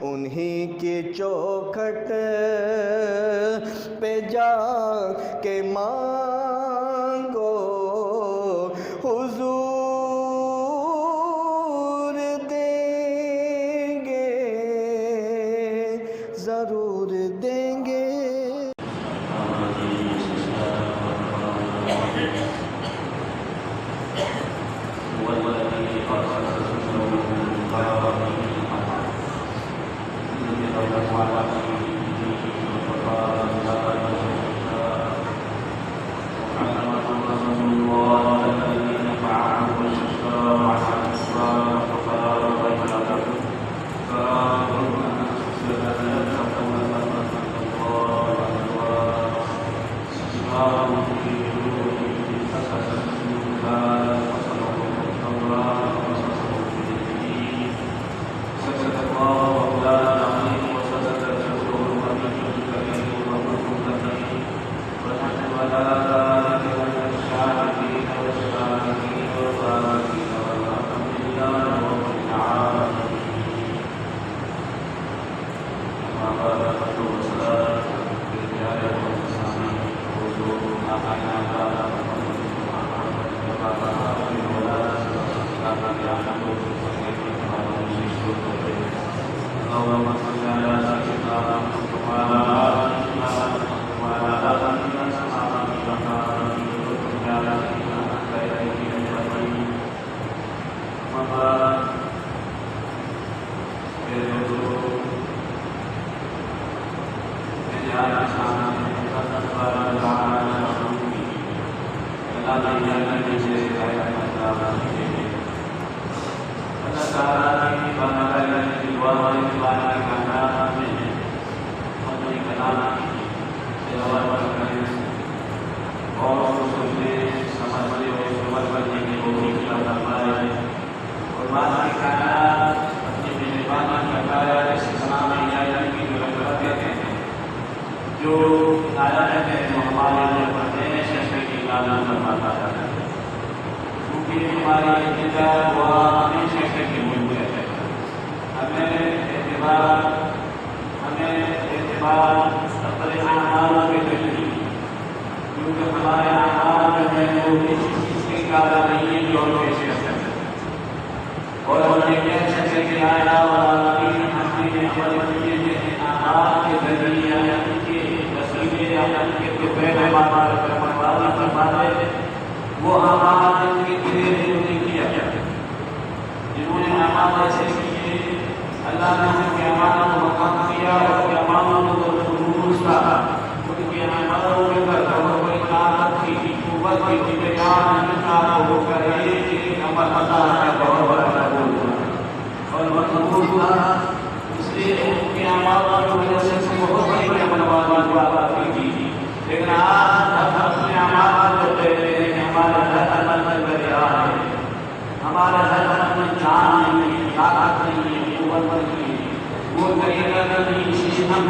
انہی کی چوکھٹ پہ جا کے مانگو حضور دیں گے، ضرور دیں گے۔ جو آیا ہے ہمارے کیونکہ ہماری دعا ہمیشہ کے لیے ہے۔ ہمیں اعتبار اپنے اعمال کے ذریعے، کیونکہ ہمارے اعمال جو ہے وہ کسی چیز کے قابل نہیں ہے جو ہم پیش کر سکتے، اور ہم یہ کہہ سکتے کہ آیا والدین ہم نے عمل کیے ہیں اعمال کے ذریعے ان کے وسیلے یا ان کے توفیق ہمارے فرماتے وہ اعمال جن کے ذریعے نہیں کیا گیا، جنہوں نے اعمال ایسے کیے اللہ نے ان کے اعمال کو مقام دیا اور ان کے اعمال کو درست کہا، ان کے اعمالوں کے اندر کوئی طاقت کی قوت کی بیان انتہا ہو کر ایک عمل عطا ہے بہت بڑا اور مقبول ہوا، اس لیے ان کے اعمال کی وجہ سے بہت بڑی عمل والی کی، لیکن آج ہم اپنے اعمال کو دیکھتے ہیں کہ ہمارے ہر عمل میں بریا ہے، ہمارے ہر عمل میں جان نہیں ہے، طاقت نہیں ہے، قوت نہیں ہے، وہ طریقہ نہیں ہے۔ ہم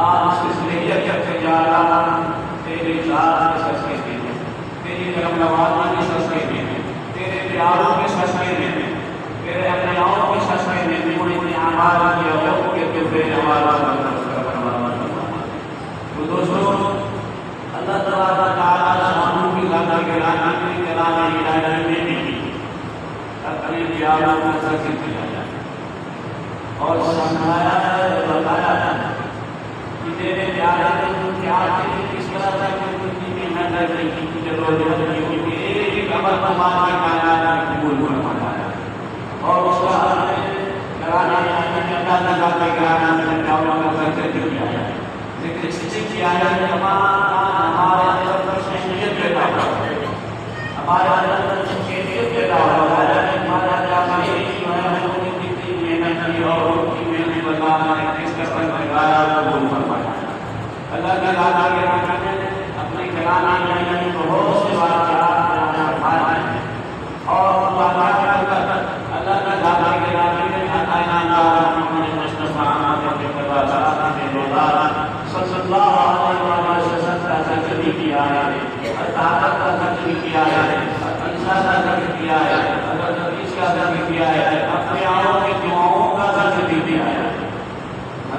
آج اس لیے کرتے جا رہا تیرے ذات کے صدقے میں، تیری کرم نوازی کے صدقے میں، تیرے پیاروں کے صدقے میں، تیرے اپناؤں کے صدقے میں، اپنے اعمال کی اور کے توفیق ہمارا تو دوستو اللہ تعالیٰ شانوں کی ذات کے رانے میں بھی اپنے پیاروں کا ذکر کیا جائے اور سمجھایا ہے، بتایا ہے کہ تیرے پیارے نے پیار کے لیے کس طرح سے کی محنت کی ضرورت نہیں ہوتی، ایک عمل ہماری کائنات قبول فرمایا اور اس کا کرانے اللہ تعالیٰ کے کرانے میں پیاروں کا ذکر کیا جائے، ذکر اس سے کیا جائے ہمارے اندر شخصیت پیدا ہو، ہمارے اندر شخصیت پیدا ہو، ہمارے اللہ کے دادا کے رانا میں اپنے کرانا میں بہت سے واقعات فرمائے اور اللہ کے دادا کے رانے میں محمد مصطفیٰ صلی اللہ علیہ وسلم کا ذکر کیا ہے، طاقت کا ذکر کیا ہے، انسان کا ذکر کیا ہے، حضرت عیسیٰ کا ذکر کیا ہے، اپنے آؤں کے دعاؤں کا ذکر کیا ہے،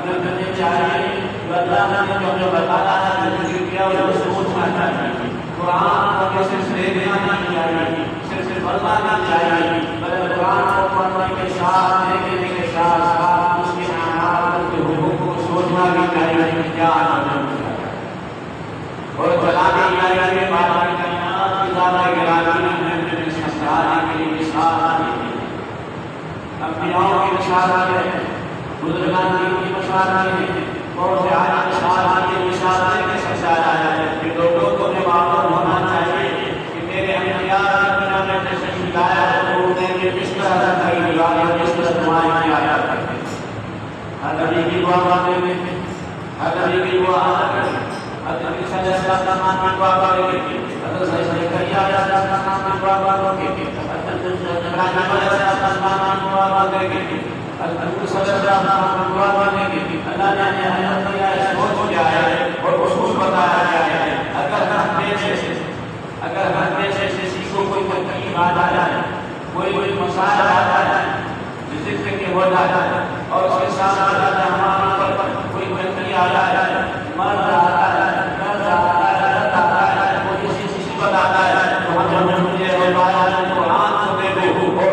ہمیں کرنے چاہیے کہ اللہ نے جو ہمیں بتایا ہے ذکر کیا اس کو سوچنا چاہیے قرآن کو صرف دیکھنا نہیں چاہیے صرف اللہ نہیں چاہیے بلکہ قرآن کو پڑھنے کے ساتھ دیکھنے کے ساتھ اس کے احکام کے حقوق کو سوچنا بھی چاہیے کہ کیا عمل اور چلانے کے بعد کائنات کی ذات گرامی میں سمجھانے کے لیے اشارہ ہے انبیاء کی اشارہ ہے بزرگان کی اشارہ ہے اور جہاں اشارہ کے اشارے کے سمجھایا ہے کہ لوگوں کو یہ معلوم ہونا چاہیے کہ میرے انبیاء نے میں تشریف لایا ہے تو انہیں یہ کس طرح کی دیوار کس طرح دعائیں کیا جاتا ہے ہر نبی کی دعا مانگنے میں ہر نبی کی دعا کریں حضرت عیسیٰ علیہ السلام کی دعا کریں حضرت زکریا علیہ السلام کی دعا کریں حضرت ابراہیم علیہ السلام کی دعا کریں حضرت موسیٰ علیہ السلام کی دعا کریں اللہ نے ہمیں دیا ہے سوچ کیا ہے اور اصول بتایا گیا ہے اگر ہر پیشے سے کسی کو کوئی تکلیف آ جائے کوئی مسائل آ جائے ذکر کے ہو جائے اور اس کے ساتھ آ جائے ہمارے اوپر کوئی تکلیف آ جائے مرض آتا ہے درد آتا ہے درد آتا ہے کوئی کسی مصیبت آتا ہے تو ہم مجھے بتایا ہے قرآن کو دے دو اور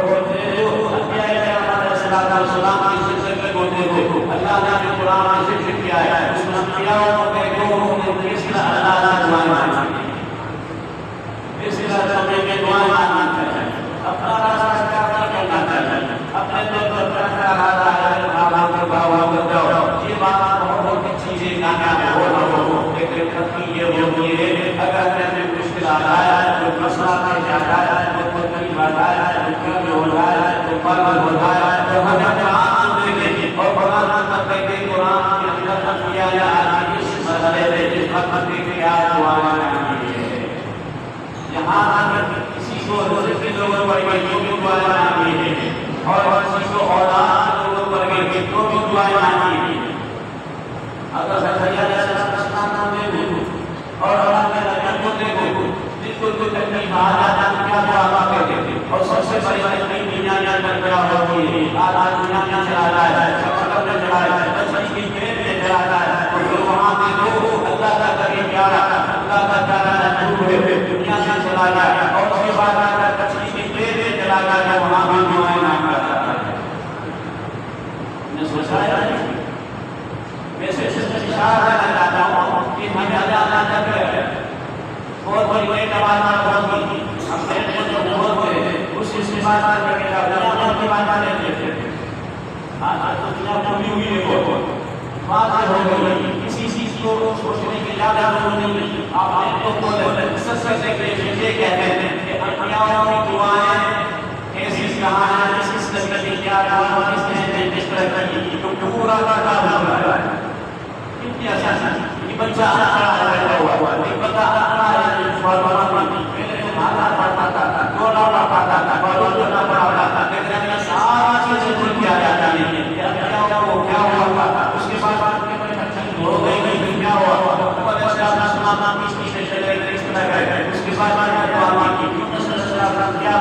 انبیاء کرام علیہ السلام کی ذکر کو دے دو اللہ نے قرآن میں ذکر کیا ہے اس میں انبیاء کو دے دو اس طرح اللہ نے دعائیں مانگی اس طرح ہمیں دعائیں مانگنا چاہیے اپنا راستہ کیا کرنا چاہیے اپنے دل پر رکھنا رہا ہے بھاوا کر جاؤ یہ بات بہت چیزیں کامیاب ہو لیکن ترقی یہ ہوتی ہے اگر میں مشکل آ رہا ہے تو مسئلہ میں جاتا ہے تو تکلیف آتا ہے تو کر ہو رہا ہے تو پرل ہو رہا ہے تو ہمیں قرآن دیکھیں اور قرآن تک کہ قرآن کے اندر کیا جائے اس مسئلے میں جس وقت میں کیا دعا مانگی ہے یہاں اگر کسی کو روزے لوگوں پر جو بھی دعائیں مانگی ہے اور کسی کو اولاد لوگوں پر جو بھی دعائیں مانگی ہے اگر زکریا علیہ السلام نے دیکھو اور اللہ کے نبی کو دیکھو جس کو کوئی تکلیف آ جاتا ہے کیا دعا کرتے تھے اور سب سے بڑی تکلیف دنیا کے اندر کیا ہوتی ہے آج دنیا میں چلا رہا ہے سفر میں چلا رہا ہے بچی کی پیٹ میں چلا رہا ہے اور جو وہاں دیکھو اللہ کا کریم پیارا اللہ کا پیارا نور ہے دنیا سے چلا گیا اور اس کے بعد آ کر بچی کی پیٹ میں چلا گیا وہاں بھی دعائیں مانگتا ہے میں سوچا ہے ویسے اشارہ کرنا چاہتا ہوں کہ ہمیں اللہ تک بہت بڑی بڑی نمازیں ہوتی ہم نے جو بہت ہوئے اس استعمال کر کے دنیا کی بات لیتے تھے آج تو دنیا پوری ہوئی ہے بہت بات ہو گئی کسی چیز کو سوچنے کی زیادہ ضرورت نہیں آپ نے تو سچ سے یہ کہتے ہیں کہ انبیاء کی دعائیں ایسی کہانی اس طرح کی کیا دعا اس طرح کی جو پورا کا کام ہو رہا ہے کتنی آسان یہ بچہ آتا ہوا ایک بچہ آتا ہے پہلے ماتا پڑھتا تھا گولا پڑھتا تھا بڑوں نہ پڑھتا تھا لیکن سارا چیزیں بھول کیا جاتا ہے کیا ہوا اس کے بعد ہو گئی کیا ہوا اس کے بعد کیا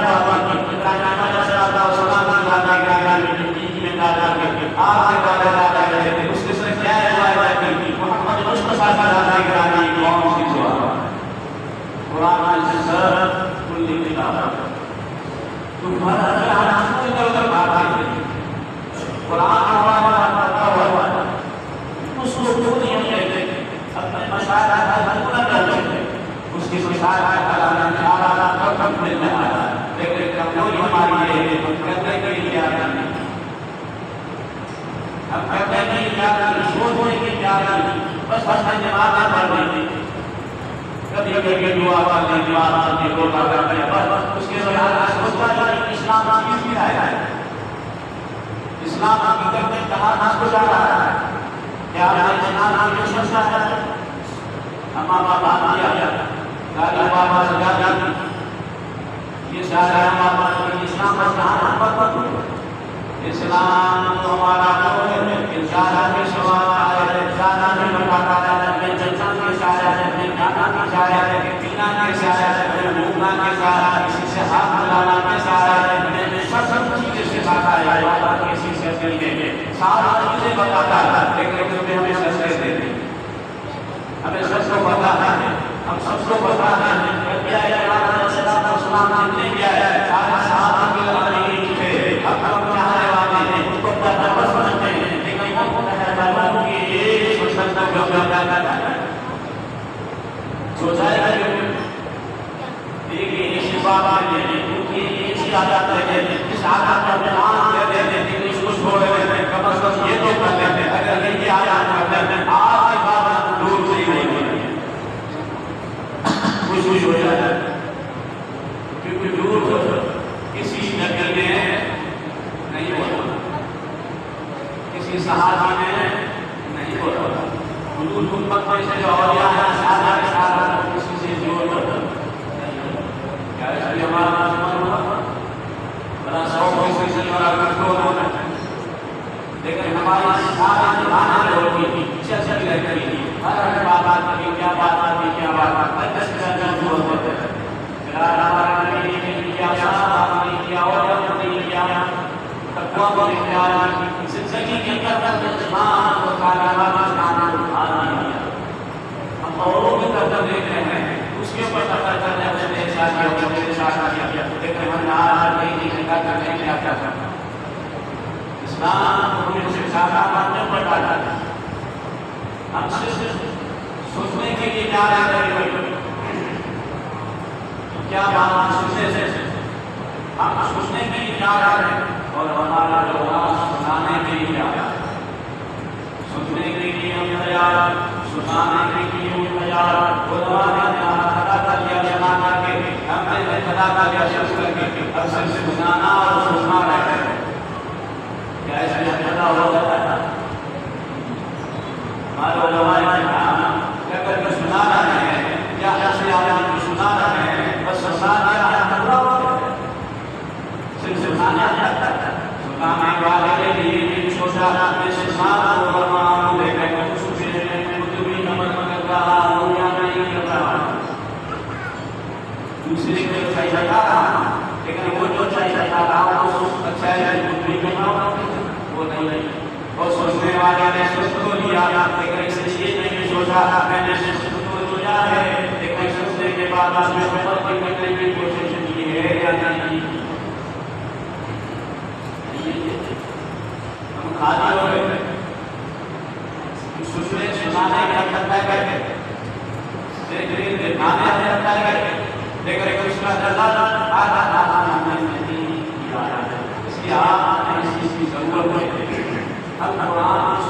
اسلام حقیقت میں کہاں نہ کو جا رہا ہے کیا اسلام کی سمجھتا ہے ہمارا بات کیا دادا بابا سے دادا یہ سارا ہمارا اسلام کا جہاں پر اسلام تو ہمارا ہے انسان کے سوال ہے انسان نے بتاتا ہے کہ جنسان کے سارا ہے کھانا کے سارا ہے پینا کے سارا ہے گھومنا کے سارا ہے کسی سے ہاتھ ملانا کے سارا ہے سب چیزیں سکھاتا ہے بات کسی سے دل میں سارا چیزیں بتاتا ہے لیکن سو جائے گا دیکھیں اسی بات میں کیونکہ اسی عادت ہے اس عادت کا بیان کر دیتے ہیں اس کو چھوڑ دیتے ہیں کم از کم یہ تو کر لیتے ہیں اگر یہ عادت کر لیتے ہیں آج کی بات دور سے ہی نہیں ہوئی خوش ہو جاتا ہے کیونکہ دور کسی نبی میں نہیں ہوتا کسی صحابی میں نہیں ہوتا حضور امت میں سے جو اولیاء ہیں سارا کسی سے جوڑ ہوتا کیا اس لیے ہمارا نظر ہوا بڑا سوچ سے سلوارا کنٹرول ہونا لیکن ہماری ساری دھانا ہوتی چل رہی ہے ہر بات آتی کیا بات آتی کیا بات آتی دس کا جو ہوتا ہے ہمارا نبی کیا صاحب نے کیا اور نے کیا تقوی نے کیا زندگی کے اندر اسلام و تعلیمات ہم اوروں کی طرف دیکھ رہے ہیں اس کے اوپر پتہ چلتا ہے کہ میرے ساتھ کیا لیکن ہم آج نہیں کرنے کیا کرتا اسلام کو سے زیادہ ماننے پر ڈالا ہم صرف سننے کے لیے جا رہے ہیں کیا بات سننے سے ہم سننے کے لیے جا رہے ہیں اور ہمارا جو سنانے کے لیے جا رہا ہے سننے کے لیے ہم تیار سنانے کے لیے ہم تیار علماء نے خدا کا لیا جمع کر کے ہم نے خدا کا لیا شخص کر کے اب صرف سنانا اور سننا رہتا ہے کیا اس میں خدا ہو جاتا ہے ہمارے علماء نے کہا کہ اگر میں سنا رہے ہیں یا ایسے آدمی کو سنا رہے ہیں بس سنانا یا خدا صرف سنانا ہے سنانے والے کے لیے بھی سوچا میں سنانا اور لے کر اس سے کتبی نمبر مگر رہا ہوں یا نہیں کر رہا دوسرے کو چاہیے رہا لیکن وہ جو چاہیے رہا وہ اچھا ہے کتبی کرنا وہ نہیں اور سوچنے والے نے سوچ کو لیا لیکن اس لیے نہیں سوچا میں نے سوچ کو لیا ہے لیکن سوچنے کے بعد اس میں خبر کی کرنے کی کوشش کی ہے یا نہیں ہم خالی ہو گئے سننے سنانے کا کرتا ہے لیکن دکھانے کا کرتا ہے لیکن اس کا دلال آدھا نہیں کیا اس کی آپ نے اس چیز کی ضرورت ہے ہم قرآن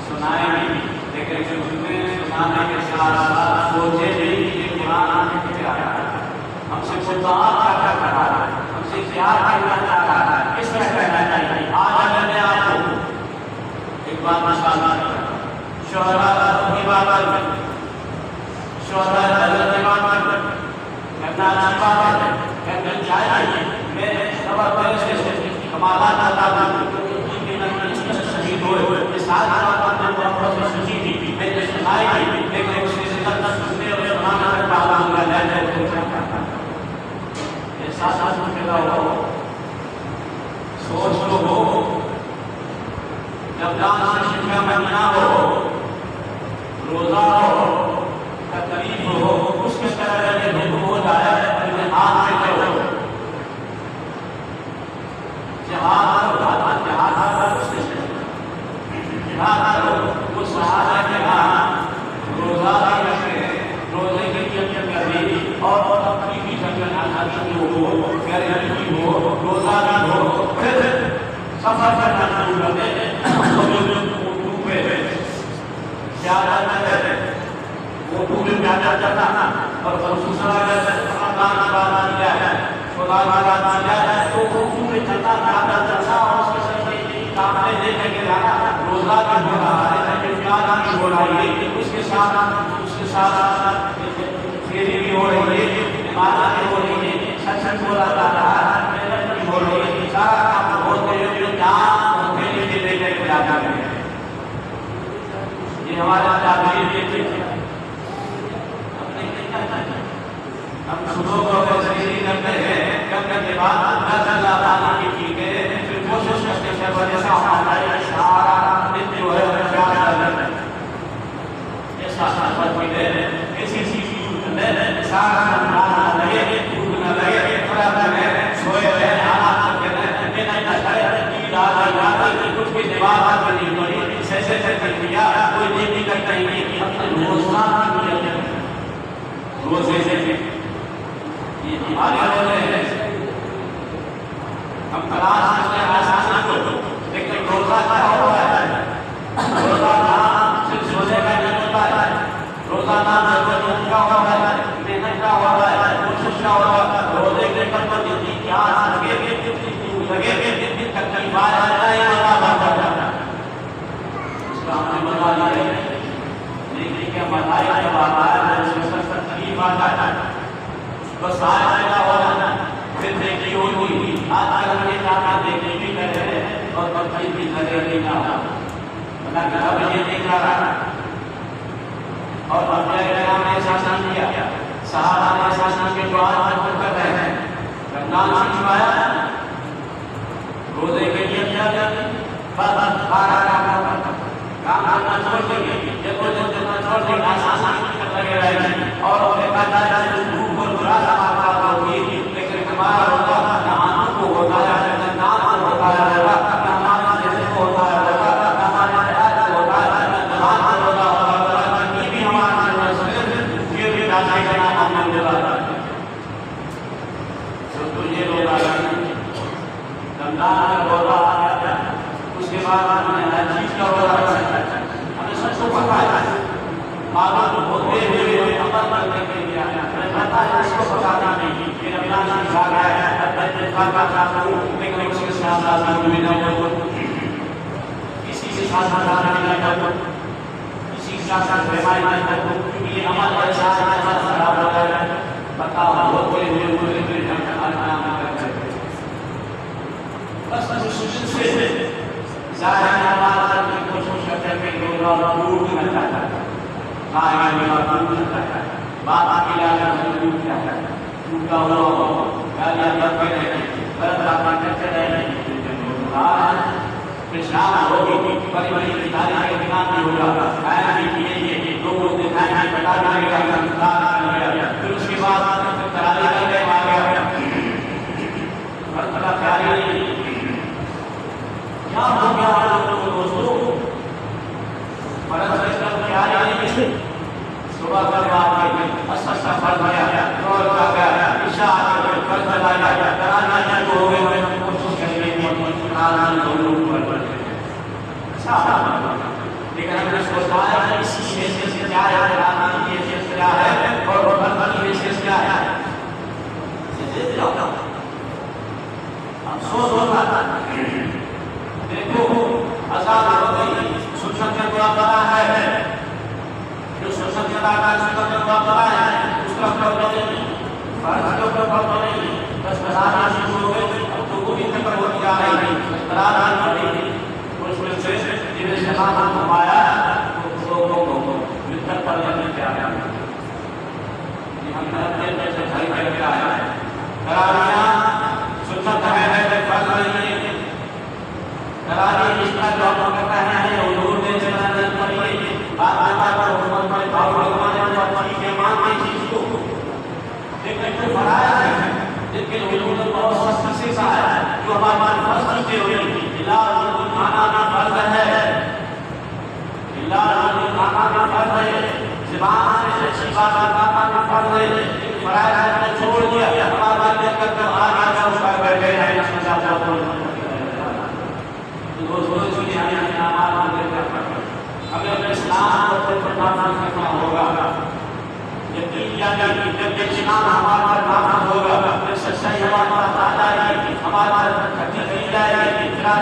سنائیں گے لیکن سننے سنانے کے ساتھ ساتھ سوچے بھی کہ قرآن کیا ہے ہم سے خدا کیا کر رہا ہے ہم سے کیا کہنا چاہ رہا ہے کس طرح کہنا چاہیے آج میں نے آپ کو ایک بات مثال شہداء کی بات کریں شہداء کی بات کریں کرنا اچھی بات ہے کرنا چاہیے میں سبب پہلے سے کمالات آتا شہید ہوئے اس ساتھ بات میں بہت سچی تھی میں نے سنائی تھی لیکن اس سے زیادہ سننے اور سنانا کر پاتا ہوں احساس میں پیدا ہو سوچ لو ہو جب دان سے شکا مہینہ ہو روزہ ہو تکلیف ہو اس کے طرح کے دکھ ہو جائے اپنے ہاتھ میں کرو جہاد وہ صحابہ کے ہاں روزہ رکھے روزے کی نیت کر دی اور اپنی بھی جنگل ہو گرمی ہو روزہ بھی ہو پھر سفر کرنا شروع کر دے زیادہ نہ کرے وہ پورے زیادہ کرنا اور خصوصا اگر رمضان کا بعد دیا ہے خدا کا بعد دیا ہے تو وہ پورے چلنا زیادہ چلنا اور اس کے ساتھ کام نہیں دینے کے بعد روزہ بھی ہو رہا ہے پیار بھی ہو رہا ہے اس کے ساتھ پھیری بھی ہو رہی ہے عبادت بھی ہو رہی ہے سچ بولا جا رہا ہے محنت بھی ہو رہی ہے سارا کام ہوتے ہوئے جان اور پھیری بھی لے کر جاتا ہے یہ ہمارا تعبیر ہے ہم صبح کو تشریح کرتے ہیں کرنے کے بعد اللہ تعالیٰ کی کے پھر کوشش کرتے ہیں کہ جیسا ہمارا سارا دن جو ہے پیار کرنا ہے ایسا ساتھ میں دے ایسی چیز میں سارا نہ لگے بھوک نہ لگے تھوڑا لگے سوئے رہے آرام کرتے ہیں نہیں چاہے کہ دادا کچھ بھی دیوار نہیں پڑی ایسے کر دیا کوئی نہیں کرتا ہی نہیں اپنے روزانہ روزے سے یہ ہمارے روزے ہیں، ہم تلاش کرتے ہیں آسانی کو، لیکن روزہ کیا ہوتا ہے؟ روزہ نام صرف سونے کا نہیں ہوتا ہے، روزہ نام ضرورت کا ہوتا ہے، محنت کا ہوتا ہے، کوشش کا ہوتا ہے، روزے کے کر جتنی پیاس لگے گی، جتنی لگے گی، جتنی تکلیفات آتا ہے، اللہ بڑھتا ہے۔ اس کا ہم نے بتا دیا ہے، لیکن کیا بتایا جب آتا ہے اس میں سب تکلیف آتا ہے، بس آیا پیدا ہو جاتا ہے، پھر دیکھی ہوئی آج تک ہم یہ چاہتا دیکھنے بھی کر رہے ہیں اور تکلیف بھی لگے نہیں جاتا، اللہ کا اب یہ نہیں جا رہا اور انبیاء کرام نے احساس کیا، صحابہ نے احساس کے جو آج تک کر رہے ہیں، رمضان شریف آیا روزے کے لیے کیا جاتی بس کام کرنا چھوڑ دیں گے، جب وہ جتنا چھوڑ دیں گے آسان لگے رہے گی اور انہیں کہا جائے کہ دھوپ اور برا سماتا ہوگی، لیکن ہمارا روزہ نہ آنکھ کو ہوتا ہے، نہ نام کو ہوتا ہے، نہ ہمارا جسم کو ہوتا ہے، نہ ہمارا حیات کو ہوتا ہے، نہ دماغ کو ہوتا ہے، یہ بھی ہمارا صرف یہ بھی راضی کرنا ہم نے دلا تو یہ روزہ رمضان کا روزہ آ جاتا ہے، اس کے بعد ہم نے ہر چیز کا روزہ رکھا ہے، ہمیں سب کو پتا ہے، معلوم ہوتے ہوئے عمل کرنے کے لیے ہمیں پتا ہے اس کو پتانا نہیں کہ رمضان شریف آ گیا ہے، اتفاق کا چاہتا ہوں لیکن اس کے ساتھ ساتھ بھی نہ ہو، کسی کے ساتھ ساتھ نہ ہو، کسی کے ساتھ ساتھ بیماری نہ ہو، کیونکہ یہ عمل کا ساتھ خراب ہو جائے گا، بتاؤ ہوتے ہوئے بس مشکل سے ظاہر ہمارا کرنے کی کوشش کرتے ہیں کہ روزہ دور کرنا چاہتا ہے، کھانا پینا دور کرتا ہے، بات اکیلا کرنا دور کرتا ہے، ٹوٹا ہوا گالیاں بکے نہیں، غلط باتیں کرتے نہیں، پھر شام ہوگی بڑی بڑی ادارے کے دکان بھی ہوگا، کھایا بھی پیئیں لوگوں کو دکھائیں گے، بتا دیں گے، پھر اس کے بعد تراویح کا ٹائم آ گیا، ہر طرح خیال نہیں کیا ہو گیا آپ لوگوں کو دوستوں، فرض کا خیال نہیں، صبح کا بعد میں اثر کا فرض آیا، روز کا گیا، عشاء کا فرض آیا، تراویح جو ہو گئے میں کوشش کریں گے کہ تراویح ضرور پڑھ لیں، اچھا لیکن ہم نے سوچا ہے کہ اس کی حیثیت کیا ہے، تراویح کی حیثیت کیا ہے اور فرض کی حیثیت کیا ہے، افسوس ہوتا ہے، دیکھو آزاد ہو گئی، سنت کو پتا ہے، جو سنت کا سنت کو پتا ہے اس کا پتہ نہیں، فرض کا پتہ نہیں، بس بتانا شروع ہو گئے، اب تو کوئی فکر ہوتی جا رہی ہے، بتانا نہیں، اس میں سے جنہیں سے ہم ہمایا وہ لوگوں کو مدت پر لینے کے آیا، ہم نے اپنے سے گھر کر کے آیا ہے، تراویح سنت ہے فرض نہیں ہے، تراویح اس کا جو ہم کرتا ہے حضور نے چلا نہیں پڑی، بات بات پر حکومت پر باؤ حکومت پر پڑی کے مانتے چیز کو، لیکن جو فرائض ہے جن کے حضور نے بہت سختی سے کہا ہے، جو ہمارے فرض چیزیں ہوئی، اللہ کھانا کا فرض ہے، اللہ کھانا کا فرض ہے، زبان سے اچھی بات کرنا کا فرض ہے، فرائض نے چھوڑ دیا، ہمارا بات کر کر آگے اس پر بیٹھے ہیں، اس میں چاہتا ہوں اگر اسلام کو نافذ کرنا ہوگا، یقین جانیے جب اسلام ہمارا نافذ ہوگا، پھر سچائی ہمارا تعالیٰ ہے، ہمارا حقیقت ہے، اتنا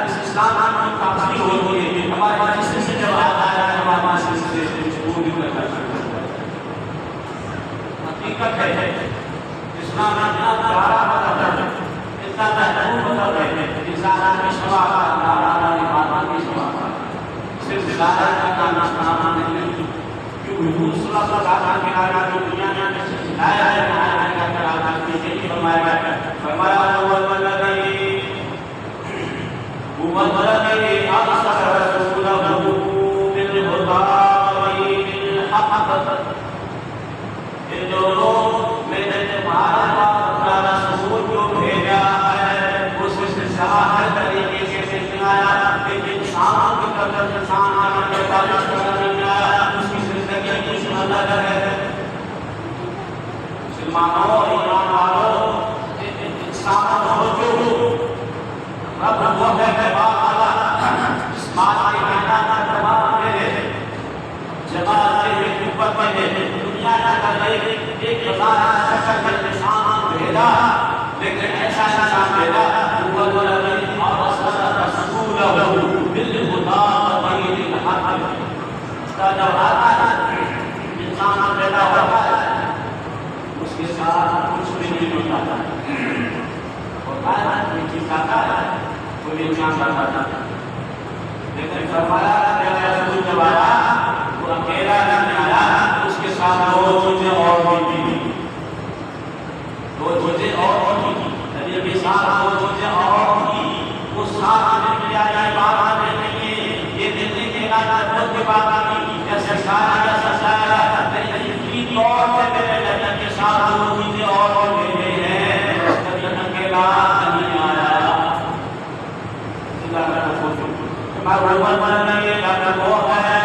اس اسلام کی تعظیم ہوتی ہے، ہمارے پاس اس سے جب آتا ہے ہمارے پاس اس سے پوری حقیقت ہے، اسلام اتنا پیارا بتاتا ہے، اتنا محبوب بتاتا ہے، انسان کی شفاعت صرف ظاہر کا نام نہیں، کیونکہ حضور صلی اللہ علیہ وسلم جو دنیا میں سکھایا ہے نہایا ہے کرا کے یہی فرمایا ہے، فرمایا والذی ارسل رسولہ بالہدی والحق، ان دونوں میں نے تمہارا اپنا رسول جو بھیجا ہے اس سے ظاہر طریقے سے سکھایا، لیکن انسان کی طرف انسان آنے کا تعلق کرنا اس کی زندگی کچھ الگ ہے، مسلمانوں اور ایمان والوں انسانوں ہو جو رب وہ ہے کہ جس بات کی کائنات کا تمام ہے جمال کے قوت میں دنیا کا ایک ہزار شکل کا نشان بھیجا لیکن ایسا نشان بھیجا وہ الذی ارسل رسولہ بالہدی ودین الحق کا جو آتا ہے انسان پیدا ہوتا ہے اس کے ساتھ کچھ بھی نہیں ہوتا اور کائنات میں چیز آتا ہے وہ بھی انسان آتا ہے لیکن فرمایا میرا رسول جب آیا وہ اکیلا نہیں آیا اس کے ساتھ دو چیزیں اور بھی تھی دو چیزیں اور بھی نبی کے ساتھ دو چیزیں اور بھی وہ ساتھ آنے کے لیے آئی بات آنے نہیں ہے یہ دلی کے علاقہ خود کے بات آنی جیسے سارا جیسا سارا نہیں طور پہ میرے نبی کے ساتھ دو چیزیں اور بھی ہیں نبی اکیلا نہیں آیا اللہ کا رسول وہ ہے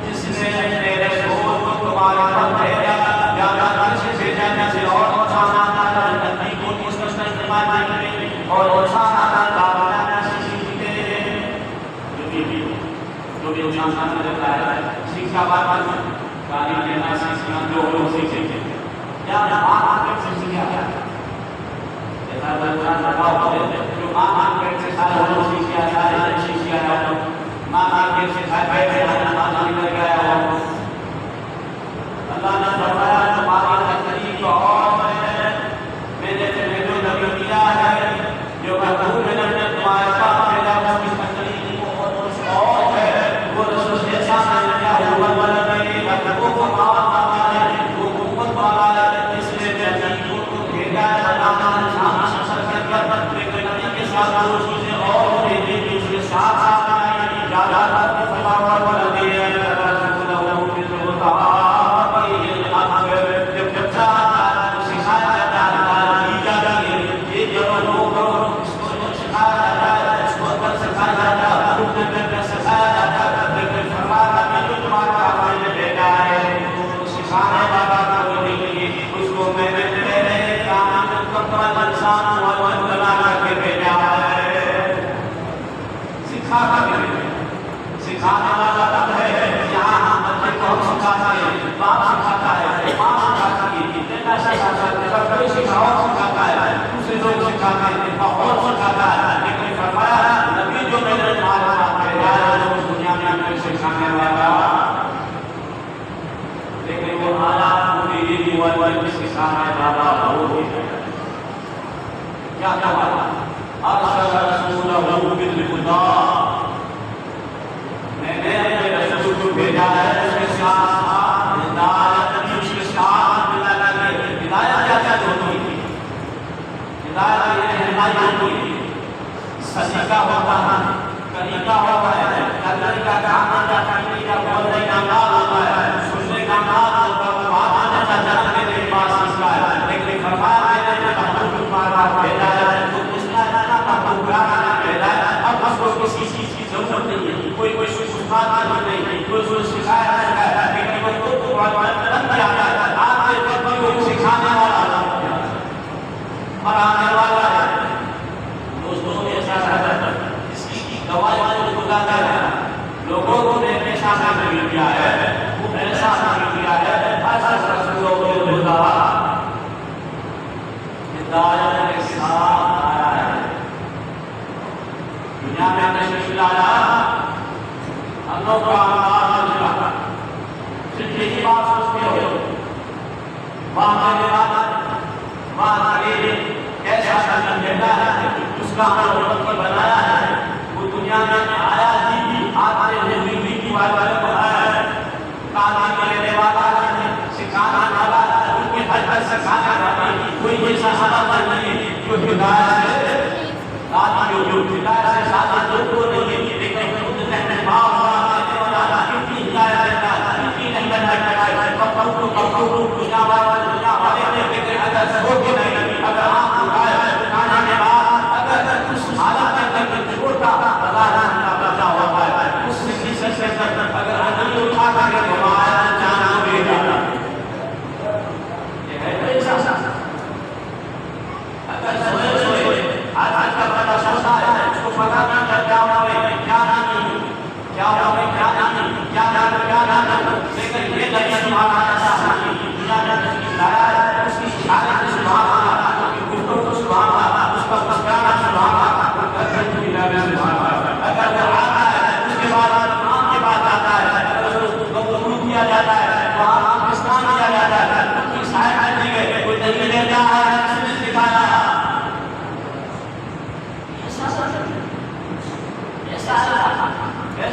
جس نے میرے رسول کو تمہارے پر بھیجا یا سے بھیجا جیسے اور کو اس کا استعمال نہیں اور جو بھی انسان کرتا ہے سیکھا بات تعلیم لینا سیکھنا جو لوگ سیکھیں کیا آپ سے سیکھا جو ماں پیٹ سے سارے لوگ سیکھ گیا سارے سیکھ گیا ماں پیٹ سے سارے نکل گیا اللہ نے فرمایا تمہارا طریق اور میں نے جو نبی دیا ہے جو محبوب نے تمہارے پاس بھیجا اس کی طریق کو اور ہے وہ رسول ایسا نہیں کیا ہوا وہ قوت والا ہے اس نے نبی کو بھیجا ہے دو چیزیں اور بھی اس کے ساتھ ساتھ آئی زیادہ سکھانے والا تب ہے یہاں بچے کو ہم سکھاتا ہے باپ سکھاتا ہے ماں سکھاتی ہے بیٹا سکھاتا ہے بڑے سکھاتا ہے دوسرے لوگ سکھاتے ہیں اور سکھاتا ہے لیکن فرمایا نبی جو میں نے تمہارا بھیجا ہے وہ دنیا میں ہمیں سکھانے والا لیکن وہ حالات مدیری والے سکھانے والا وہ ہے کیا کہا ارسل رسولہ بالہدی میں نے اپنے رسول کو بھیجا ہے اس کے ساتھ ہدایت بھی اس کے ساتھ ہدایت کیا کیا ہوتی تھی ہدایت یہ ہدایت ہوتی تھی طریقہ ہوتا ہے طریقہ ہوتا ہے کرنے کا کام کا طریقہ بولنے کا انداز ہوتا ہے سننے کا انداز ہوتا ہے بات آنے کا جاننے کے پاس اس کا ہے لیکن فرمایا میں نے محبوب تمہارا بھیجا ہے تو اس کا محبوب بھیجا ہے اب اس کو کسی چیز کی ضرورت نہیں ہے کوئی سکھانا نہیں کوئی سکھایا ہے لیکن وہ خود کو بن گیا ہے آپ کے وقت کوئی سکھانے والا پڑھانے والا ہے دوستوں ایسا ہے اس کی گواہی کو خدا ہے لوگوں کو دیکھنے ساتھ نہیں کیا ہے وہ ایسا نہیں کیا ہے ایسا رسولوں کو خدا ہدایت کے ساتھ آیا ہے دنیا میں تشریف لایا اللہ کا آمال صرف یہی بات سوچتے ہو وہاں میرے بات وہاں میرے ایسا سنگن بیٹا ہے اس کا ہمیں وقت بنایا ہے وہ دنیا میں آیا جی آتے ہوئے زندگی کی بات والے کو آیا ہے تعلیم لینے والا ہے سکھانا والا ہے ان کے حج پر سکھانا والا ہے کوئی ایسا سادہ نہیں ہے جو ہدایت ہے تعلیم جو ہدایت سے سادہ جو کو نہیں ہے لیکن خود کہنے باپ اگر آپ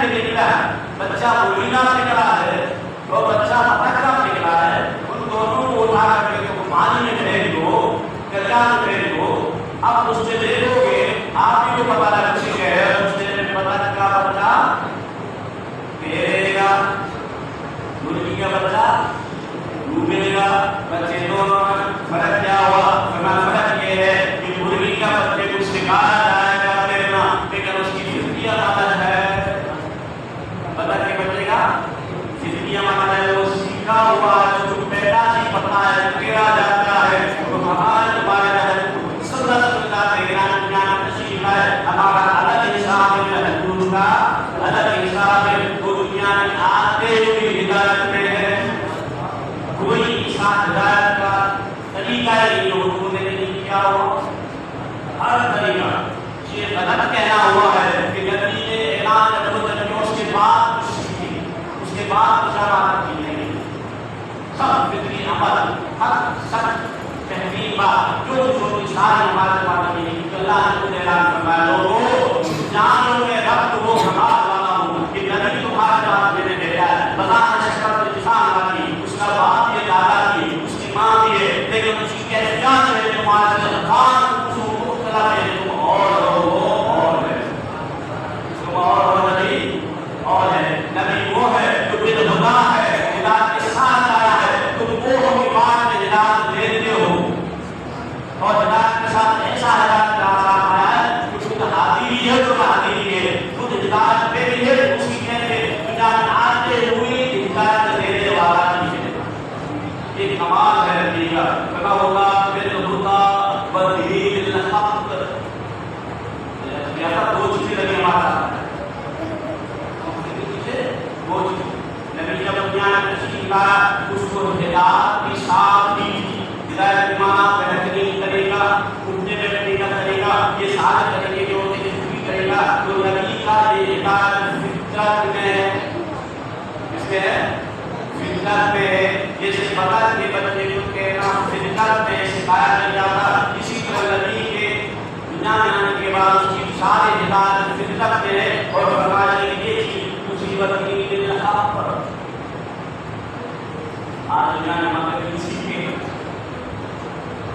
کے نکلا ہے، بچہ مبینہ نکلا ہے اور بچہ پتھرا نکلا ہے، ان دونوں کو اٹھا کر کے پانی میں پھینک دو، دریا میں پھینک دو. اب اس سے دیکھو گے آپ ہی کو پتا لگ چکے ہے اس سے پتہ کا بچہ میرے گا، مرغی کا بچہ ڈوبے گا. بچے دونوں میں فرق کیا ہوا؟ فرق یہ ہے کہ مرغی کا بچے کو سکھایا جائے گا تیرنا، لیکن اس کی فطریت الگ ہے. پتہ کہ بچے کا فطریت مانا ہے وہ سیکھا ہوا ہے، جو پیدا نہیں پتا ہے تیرا جاتا ہے. تو ہمارے بارے میں صلی اللہ علیہ وسلم تشریف ہے، ہمارا الگ حساب ہے، حضور کا الگ حساب ہے. وہ دنیا میں آتے ہوئے ہدایت میں ہے، کوئی انسان ہدایت کا طریقہ ہی لوگوں نے نہیں کیا ہوا. ہر طریقہ یہ غلط کہنا ہوا ہے کہ نبی نے اعلان کیا اس کے بعد اس کے بعد مشاورت کی نہیں. سب فطری عمل ہر سب بہترین بات جو سارے ہمارے پاس نہیں کہ اللہ نے اعلان فرمایا لوگوں جانو میں رب وہ ہمارا والا ہوں کہ نبی تمہارے پاس میں نے بھیجا ہے. بظاہر شکل انسان والی اس کا باپ یہ دادا کی اس کی ماں بھی ہے، لیکن اس کی کیفیات ہے تمہارے سے خان مختلف ہے. تم اور ہے، تم اور نہیں اور ہے. نبی وہ ہے جو بالخدا ہے، ہدایت کے ساتھ آیا ہے. تم وہ کی بات میں ہدایت دیتے ہو اور ہدایت کے ساتھ ایسا ہدایت کا ساتھ آیا ہے کہ خود حاضری ہے تو حاضری ہے، خود ہدایت دے بھی ہے. اسی کہتے دنیا میں آتے ہوئے ہدایت دینے والا نہیں ہے. یہ کمال ہے نبی کا. کہا ہوگا بالخدا بدیل الحق. یہ دو چیزیں لگی ہمارا وہ نبی جب دنیا میں تشریف لایا اس کو ہدایت کی ساتھ دی. ہدایت کے معنی بہترین طریقہ، اٹھنے بیٹھنے کا طریقہ، یہ سارے طریقے جو ہوتے ہیں پوری طریقہ جو نبی کا یہ ہدایت فطرت میں ہے. اس میں فطرت میں ہے. جیسے بغل کے بچے کو کہنا فطرت میں سکھایا نہیں جاتا، اسی طرح نبی کے دنیا میں آنے کے بعد اس کی سارے ہدایت فطرت میں ہے. اور فرمایا کہ یہ چیز مصیبت کی بالحق پر آج دنیا میں مگر کسی کے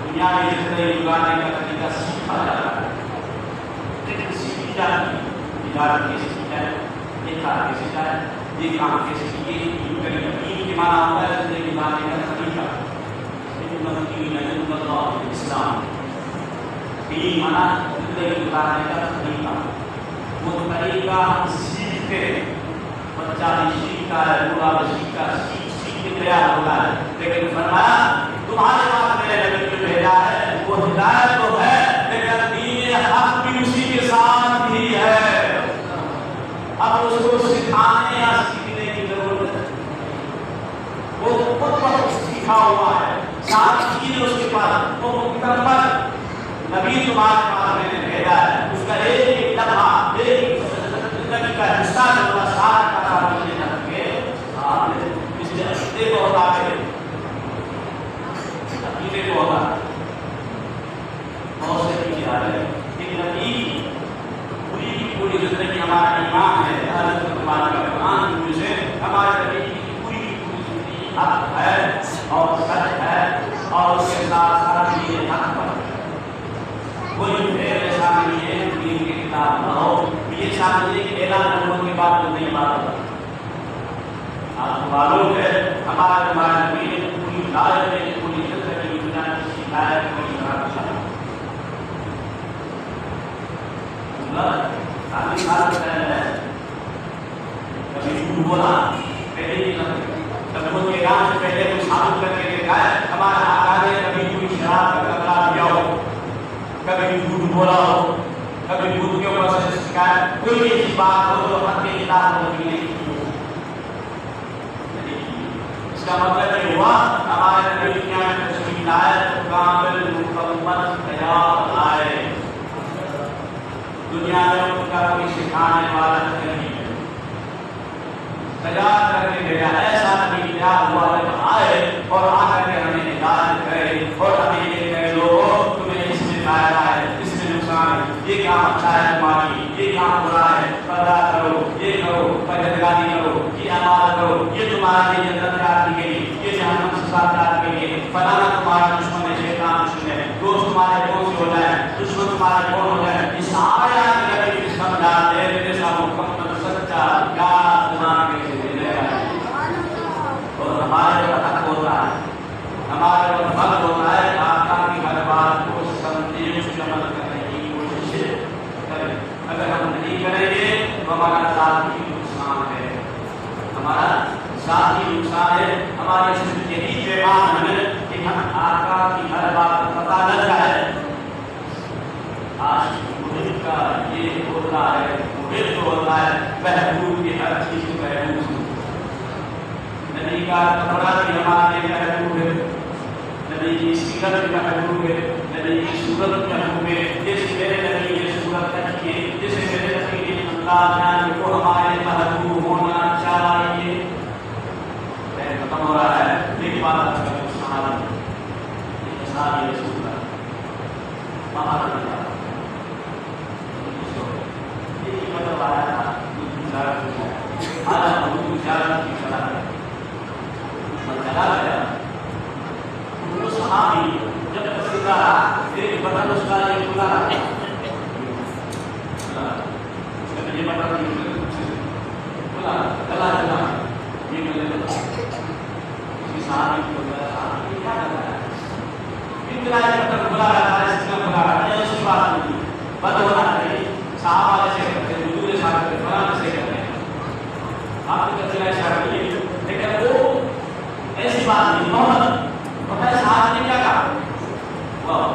دنیا میں زندگی گزارنے کا طریقہ سیکھا جاتا ہے، لیکن سیکھی جاتی تجارت کیسے کی جائے، یہ کار کیسے جائے، یہ کام کیسے کیے. یقین کے معنی ہوتا ہے زندگی گزارنے کا طریقہ. لیکن اللہ اسلام یہ معنی زندگی گزارنے کا طریقہ، وہ طریقہ ہم سیکھتے ہیں. بچہ بھی سیکھتا ہے، بوڑھا بھی سیکھتا ہے، سیکھ کے تیار ہوتا ہے. لیکن فرمایا تمہارے پاس میرے نبی کو بھیجا ہے، وہ ہدایت تو ہے لیکن دین حق بھی اسی کے ساتھ ہی ہے. اب اس کو سکھانے یا سیکھنے کی ضرورت ہے. وہ خود پر سیکھا ہوا ہے، ساری چیزیں اس کے پاس، وہ مکمل نبی تمہارے پاس میں نے بھیجا ہے. اس کا ایک لمحہ ایک زندگی کا حصہ جو ہوگا سارا کا سارا مجھے رکھ کے اس نے عقیدے کو ہٹا کے عقیدے کو ہٹا بہت سے چیزیں آ رہے ہیں. لیکن نبی پوری کی پوری زندگی ہمارا ایمان ہے، ہمارا قرآن کی وجہ سے ہمارے نبی کی پوری کی پوری زندگی حق ہے اور سچ ہے اور اس کے ساتھ سارا چیزیں حق پر. کوئی پھر ایسا نہیں ہے دین کی کتاب نہ ہو یہ سامنے کے اعلان کرنے کے بعد تو نہیں بات ہوتا. آپ کو معلوم ہے ہمارے نبی نے پوری ہدایت میں پوری زندگی دنیا کی ہدایت کو اشارہ کیا. تعلیم حاصل کرنا ہے، کبھی جھوٹ بولا پہلے ہی تبلیغ کے کام سے پہلے کچھ ثابت کر کے دیکھا ہے. ہمارے آقا نے کبھی کوئی شراب کا قطرہ دیا ہو، کبھی جھوٹ بولا ہو، کبھی جھوٹ کے اوپر سے شکایت کوئی ایسی بات ہو جو حق کے خلاف ہوتی نہیں. اس کا مطلب یہ ہوا ہمارے نبی دنیا میں تشریف لائے تو کامل مکمل تیار آئے. دنیا میں ان کا کوئی سکھانے والا نہیں ہے، تیار کر کے بھیجا. ایسا نبی تیار ہوا جب آئے اور آ کر کے ہمیں ہدایت کرے اور ہمیں یہ کہے لوگوں تمہیں اس میں فائدہ ہے، اس میں نقصان ہے، یہ کام اچھا ہے تمہاری، یہ کام برا ہے، پردہ کرو، یہ کرو. پرہیزگاری کرو، یہ عمال کرو، یہ تمہارے لیے جنت تیار کی گئی، یہ جہنم سے ساتھ تیار کی گئی، فلانا تمہارا دشمن ہے، شیطان دشمن ہے، دوست تمہارے کون سے ہو جائے، دشمن تمہارے کون ہو جائے، یہ سارے آیات نبی کی سمجھا دے میرے ساتھ محمد سچا کیا تمہارے کے لیے اور ہمارے پر حق ہوتا ہے، ہمارے پر فرض ہوتا ہے آقا کی ہر بات کو سمجھنے اس پر عمل کرنے کی کوشش کریں۔ اگر ہم نہیں کریں گے تو ہمارا ذاتی نقصان ہے، ہمارا ذاتی نقصان ہے، ہمارے صرف یہی پیغام ہے کہ ہم آقا کی ہر بات کو پتہ لگ جائے۔ آج محب کا یہ ہوتا ہے، محب جو ہوتا ہے محبوب کی ہر چیز کو محبوب نبی کا کپڑا بھی ہمارے لیے محبوب ہے، نبی کی سیرت بھی محبوب ہے، نبی کی صورت بھی محبوب ہے، جیسے میرے نبی نے صورت رکھی ہے، جیسے میرے نبی نے انداز بیان کیا، وہ ہمارے محبوب ہونا چاہیے۔ ختم ہو رہا ہے ایک بات صحابی رسول اللہ باہر نکلا، یہ مطلب آیا تھا چلا گیا وہ صحابی جب پسندہ ایک بٹن اس کا یہ کھلا یہ بٹن کھلا چلا چلا یہ مجھے صحابی کو صحابی کیا کر رہا ہے بٹن کھلا رہا ہے، اس کا کھلا رہا ہے، اس کی بات نہیں بند ہونا چاہیے۔ صحابہ ایسے کرتے ہیں، حضور صاحب کے فلاں ایسے کرتے ہیں، آپ کی تفصیل اشارہ کیے، لیکن وہ ایسی بات نہیں۔ محمد پتہ ہے صاحب نے کیا کہا؟ واہ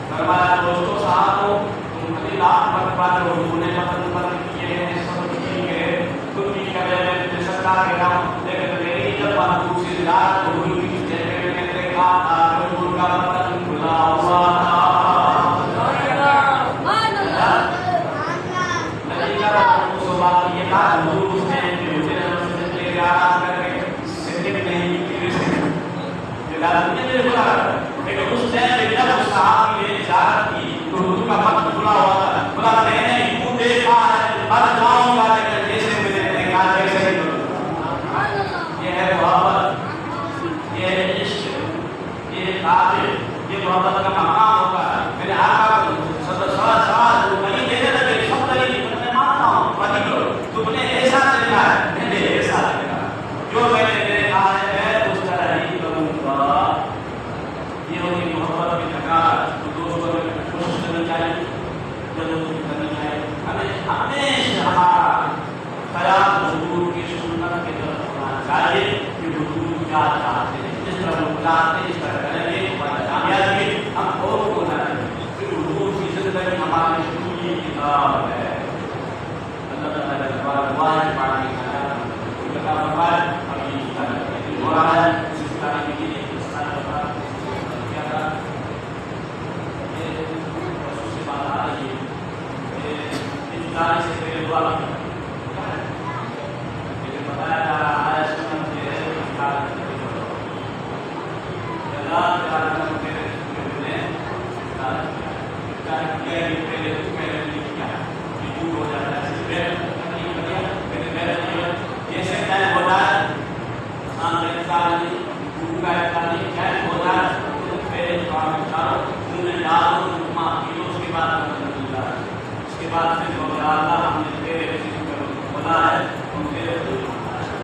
فرمایا دوستو صاحبوں تم بھلی لاکھ مرتبہ جو حضور نے مطلب کیے ہیں سب کیے ہیں تم بھی کرے میں سرکار کے نام، لیکن میری جب بات دوسری رات حضور کی جگہ میں دیکھا حضور کا مطلب کھلا ہوا تھا، نبی کا اس بات یہ کہا حضور اس نے مجھے لے کے آرام کر کے سکت نہیں لیکن اس ٹائم پہ جب اس صحابی نے اجازت کی تو حضور کا مقصد کھلا ہوا تھا، بولا میں نے یوں دیکھا ہے بس جاؤں گا لیکن جیسے مجھے دیکھا جیسے ہی یہ ہے محبت، یہ ہے عشق، یہ ہے تعلق، یہ محبت کا مقام ہوتا ہے۔ میرے آقا کو سوال جو نہیں دینے لگے سب طریقے میں مانتا ہوں پتی کرو تم نے ایسا دیکھا ہے میں نے ایسا دیکھا جو میں نے دیکھا ہے اس طرح ہی کروں گا۔ یہ ہوتی محبت کی نکات تو دوستوں میں کوشش کرنی چاہیے، جلوس کرنی چاہیے، ہمیں ہمیشہ ہمارا خیال حضور کی سنت کی طرف ہونا چاہیے کہ حضور کیا چاہتے ہیں، جس طرح وہ چاہتے ہیں اس طرح کریں گے ہماری کامیابی ہم اور کو نہ کہ حضور کی زندگی ہماری پوری کتاب ہے۔ اللہ تعالیٰ کا دعا ہے پڑھنے کا کا فرمائے ابھی ہو رہا ہے اس طرح کے لیے اس طرح کیا تھا یہ خصوصی بات آ رہی ہے اس طرح سے پہلے دعا لیکن بتایا جا رہا ہے سنت کے اللہ تعالیٰ میرے نے پہلے نہیں کیا یہ دور ہو جاتا ہے جیسے ٹائم ہوتا ہے سامنے تعلیم گرو کا تعلیم ٹائم ہوتا ہے پہلے کام کرو تم نے ڈالو معاف کیو اس کے بعد اس کے بعد پھر اللہ ہم نے تیرے ہوتا ہے